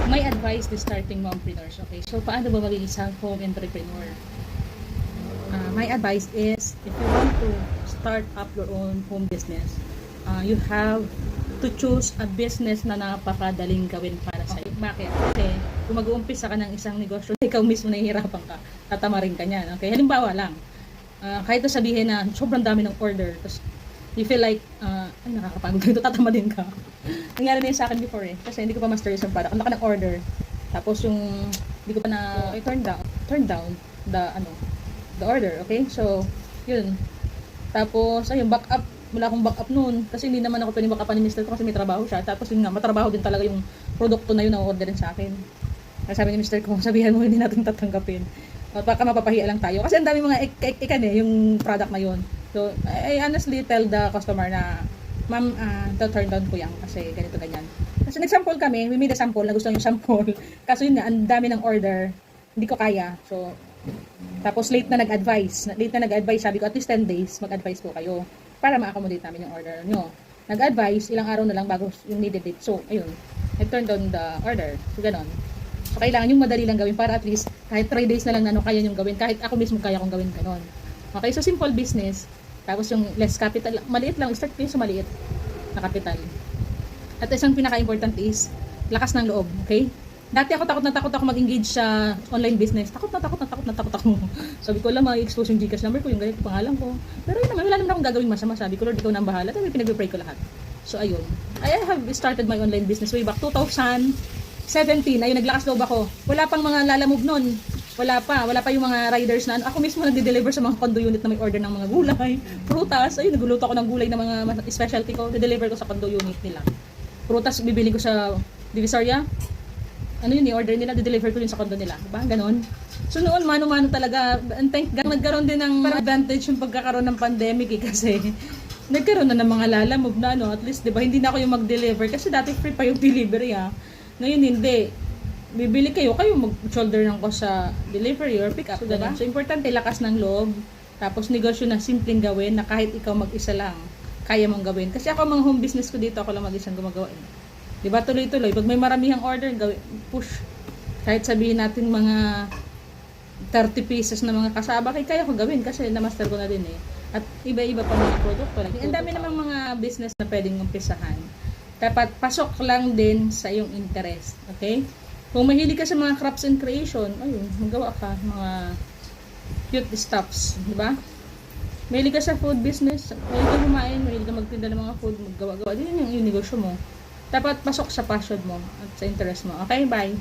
My advice to starting mompreneurs. Okay, so paano ba maging isang home entrepreneur? My advice is, if you want to start up your own home business, you have to choose a business na napakadaling gawin para sa iyo. Bakit? Kasi kung mag-uumpisa ka ng isang negosyo, ikaw mismo nahihirapan ka, tatamarin ka niyan. Okay, halimbawa lang, kahit sabihin na sobrang dami ng order, tapos you feel like, ay nakakapagod ito, tatamarin ka. Nangyari na yun sa akin before kasi hindi ko pa master yung product. Ang laki ng order, tapos yung hindi ko pa na turn down the order. Okay, so yun, tapos ayun, backup, wala akong backup noon kasi hindi naman ako pwedeng backupan ni Mr. ko kasi may trabaho siya. Tapos yun nga, matrabaho din talaga yung produkto na yun na orderin sa akin. Kaya sabi ni Mr. ko, sabihan mo hindi natin tatanggapin at baka mapapahiya lang tayo kasi ang dami mga ikan yung product na yun. So I honestly tell the customer na, ma'am, turn down ko yan kasi ganito ganyan. Kasi nag-sample kami, we made a sample, nagustuhan yung sample. Kaso yun nga, ang dami ng order, hindi ko kaya. So tapos late na nag-advise, sabi ko at least 10 days mag-advise po kayo para ma-accommodate namin yung order nyo. Nag-advise, ilang araw na lang bago yung needed date. So ayun, I turned down the order. So ganon. So kailangan yung madali lang gawin para at least kahit 3 days na lang na kaya yung gawin, kahit ako mismo kaya kong gawin ganon. Okay, so simple business. Tapos yung less capital, maliit lang, start kayo sa maliit na capital. At isang pinaka-important is lakas ng loob, okay? Dati ako takot ako mag-engage sa online business. Takot ako. Sabi ko, lang ma-expose yung Gcash number ko, yung ganito pangalan ko. Pero yun naman, wala naman akong gagawin masama. Sabi ko, Lord, ikaw na ang bahala. Tapos pinag-pray ko lahat. So ayun, I have started my online business way back 2017. Ayun, naglakas loob ako. Wala pang mga lalamove nun. Wala pa yung mga riders na ako mismo nagde-deliver sa mga condo unit na may order ng mga gulay, prutas. Ayun, nagluluto ako ng gulay na mga specialty ko, de-deliver ko sa condo unit nila. Prutas bibili ko sa Divisoria. Ano yun, i-order nila, de-deliver ko yun sa condo nila. Diba? Ganon. So noon, mano-mano talaga. And thank God, nagkaroon din ng advantage yung pagkakaroon ng pandemic kasi nagkaroon na ng mga lalamove na at least, diba, hindi na ako yung mag-deliver kasi dati free pa yung delivery Ngayon hindi. Bibili kayo mag-shoulder ng cost sa delivery or pick up. So, diba? So importante, lakas ng loob. Tapos negosyo na simpleng gawin na kahit ikaw mag-isa lang, kaya mong gawin. Kasi ako, mga home business ko dito, ako lang mag-isang gumagawa. Diba, tuloy-tuloy. Pag may maramihang order, push. Kahit sabihin natin mga 30 pieces na mga kasaba, kaya ko gawin kasi na-master ko na din At iba-iba pa mga produkto. Ang dami namang mga business na pwedeng umpisahan. Dapat pasok lang din sa iyong interest. Okay? Kung mahilig ka sa mga crafts and creation, ayun, magawa ka mga cute stuffs. Diba? Mahilig ka sa food business, mahilig ka kumain, mahilig ka magtinda ng mga food, maggawa-gawa. Din yung negosyo mo. Dapat pasok sa passion mo at sa interest mo. Okay, bye!